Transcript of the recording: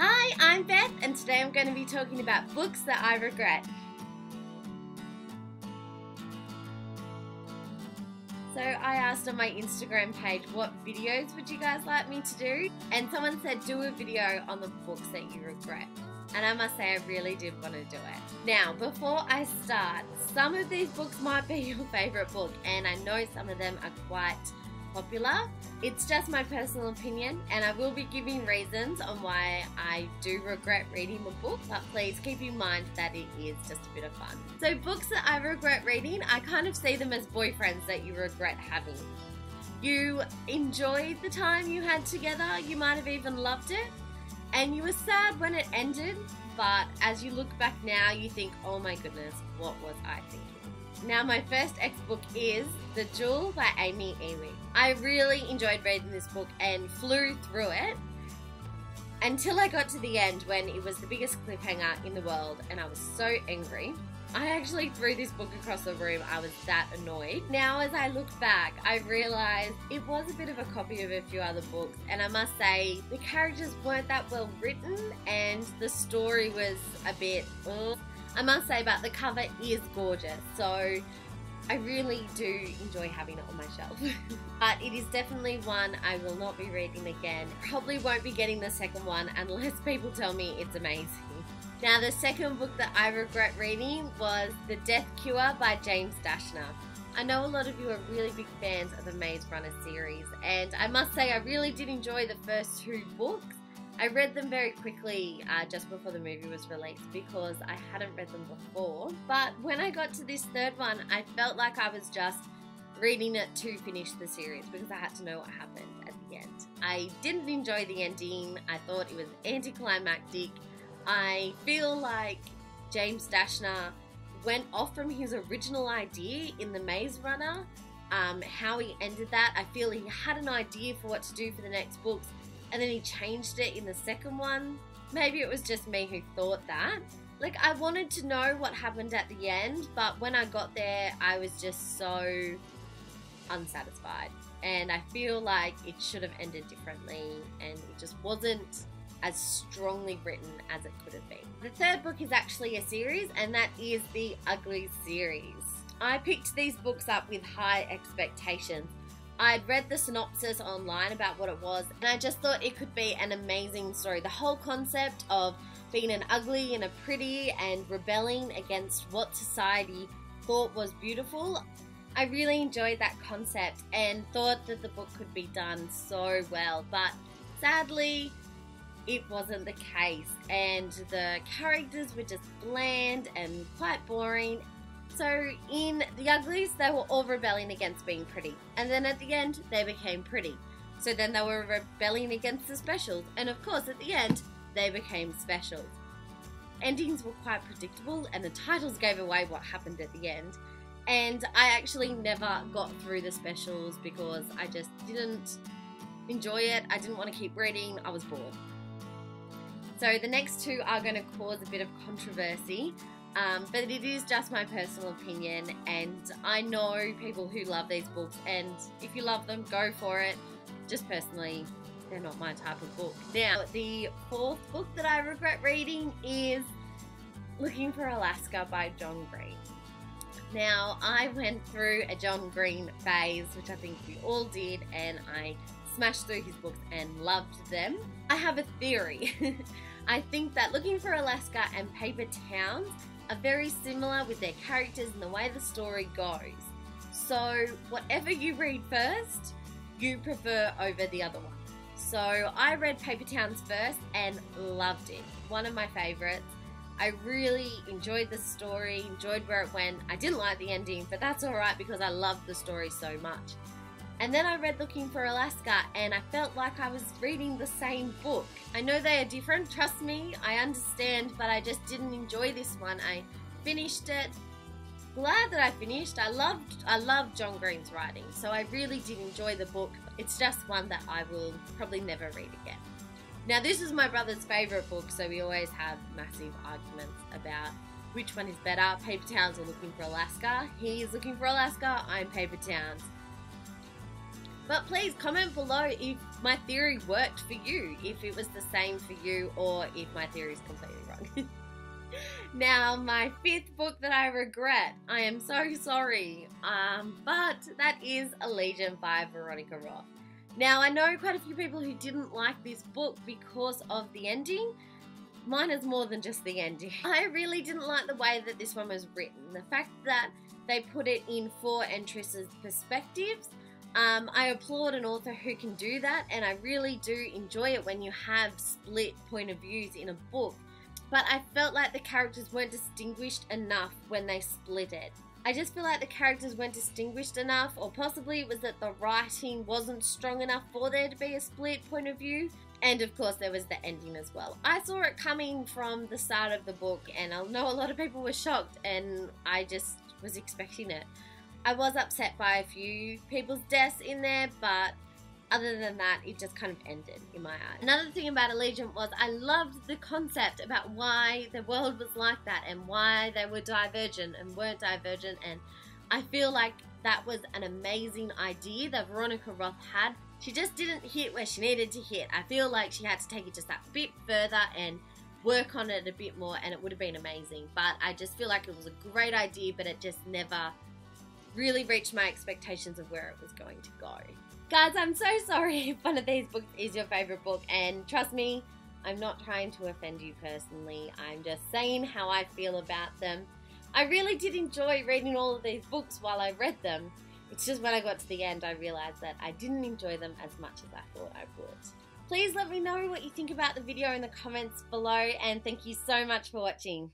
Hi, I'm Beth, and today I'm going to be talking about books that I regret. So I asked on my Instagram page what videos would you guys like me to do, and someone said do a video on the books that you regret. And I must say I really did want to do it. Now, before I start, some of these books might be your favourite book, and I know some of them are quite popular. It's just my personal opinion, and I will be giving reasons on why I do regret reading the book, but please keep in mind that it is just a bit of fun. So books that I regret reading, I kind of see them as boyfriends that you regret having. You enjoyed the time you had together, you might have even loved it, and you were sad when it ended, but as you look back now, you think, oh my goodness, what was I thinking? Now, my first ex-book is The Jewel by Amy Ewing. I really enjoyed reading this book and flew through it until I got to the end when it was the biggest cliffhanger in the world and I was so angry. I actually threw this book across the room. I was that annoyed. Now, as I look back, I realised it was a bit of a copy of a few other books, and I must say the characters weren't that well written and the story was a bit I must say, but the cover is gorgeous, so I really do enjoy having it on my shelf. But it is definitely one I will not be reading again. Probably won't be getting the second one unless people tell me it's amazing. Now, the second book that I regret reading was The Death Cure by James Dashner. I know a lot of you are really big fans of the Maze Runner series, and I must say I really did enjoy the first two books. I read them very quickly just before the movie was released because I hadn't read them before. But when I got to this third one, I felt like I was just reading it to finish the series because I had to know what happened at the end. I didn't enjoy the ending. I thought it was anticlimactic. I feel like James Dashner went off from his original idea in The Maze Runner, how he ended that. I feel he had an idea for what to do for the next books, and then he changed it in the second one. Maybe it was just me who thought that. Like, I wanted to know what happened at the end, but when I got there, I was just so unsatisfied. And I feel like it should have ended differently, and it just wasn't as strongly written as it could have been. The third book is actually a series, and that is the Uglies series. I picked these books up with high expectations. I'd read the synopsis online about what it was, and I just thought it could be an amazing story. The whole concept of being an ugly and a pretty and rebelling against what society thought was beautiful. I really enjoyed that concept and thought that the book could be done so well, but sadly it wasn't the case, and the characters were just bland and quite boring. So in The Uglies, they were all rebelling against being pretty. And then at the end, they became pretty. So then they were rebelling against the specials. And of course, at the end, they became specials. Endings were quite predictable, and the titles gave away what happened at the end. And I actually never got through the specials because I just didn't enjoy it. I didn't want to keep reading. I was bored. So the next two are going to cause a bit of controversy. But it is just my personal opinion, and I know people who love these books, and if you love them, go for it. Just personally, they're not my type of book. Now, the fourth book that I regret reading is Looking for Alaska by John Green. Now, I went through a John Green phase, which I think we all did, and I smashed through his books and loved them. I have a theory. I think that Looking for Alaska and Paper Towns are very similar with their characters and the way the story goes. So whatever you read first, you prefer over the other one. So I read Paper Towns first and loved it. One of my favourites. I really enjoyed the story, enjoyed where it went. I didn't like the ending, but that's alright because I loved the story so much. And then I read Looking for Alaska, and I felt like I was reading the same book. I know they are different, trust me, I understand, but I just didn't enjoy this one. I finished it. Glad that I finished. I loved John Green's writing, so I really did enjoy the book. It's just one that I will probably never read again. Now, this is my brother's favourite book, so we always have massive arguments about which one is better, Paper Towns or Looking for Alaska. He is Looking for Alaska, I'm Paper Towns. But please comment below if my theory worked for you, if it was the same for you, or if my theory is completely wrong. Now, my 5th book that I regret. I am so sorry. But that is Allegiant by Veronica Roth. Now, I know quite a few people who didn't like this book because of the ending. Mine is more than just the ending. I really didn't like the way that this one was written. The fact that they put it in 4 entresses' perspectives. I applaud an author who can do that, and I really do enjoy it when you have split point of views in a book. But I felt like the characters weren't distinguished enough when they split it. I just feel like the characters weren't distinguished enough, or possibly it was that the writing wasn't strong enough for there to be a split point of view. And of course there was the ending as well. I saw it coming from the start of the book, and I know a lot of people were shocked, and I just was expecting it. I was upset by a few people's deaths in there, but other than that, it just kind of ended in my eyes. Another thing about Allegiant was I loved the concept about why the world was like that and why they were divergent and weren't divergent, and I feel like that was an amazing idea that Veronica Roth had. She just didn't hit where she needed to hit. I feel like she had to take it just that bit further and work on it a bit more, and it would have been amazing. But I just feel like it was a great idea, but it just never really reached my expectations of where it was going to go. Guys, I'm so sorry if one of these books is your favorite book, and trust me, I'm not trying to offend you personally. I'm just saying how I feel about them. I really did enjoy reading all of these books while I read them. It's just when I got to the end, I realized that I didn't enjoy them as much as I thought I would. Please let me know what you think about the video in the comments below, and thank you so much for watching.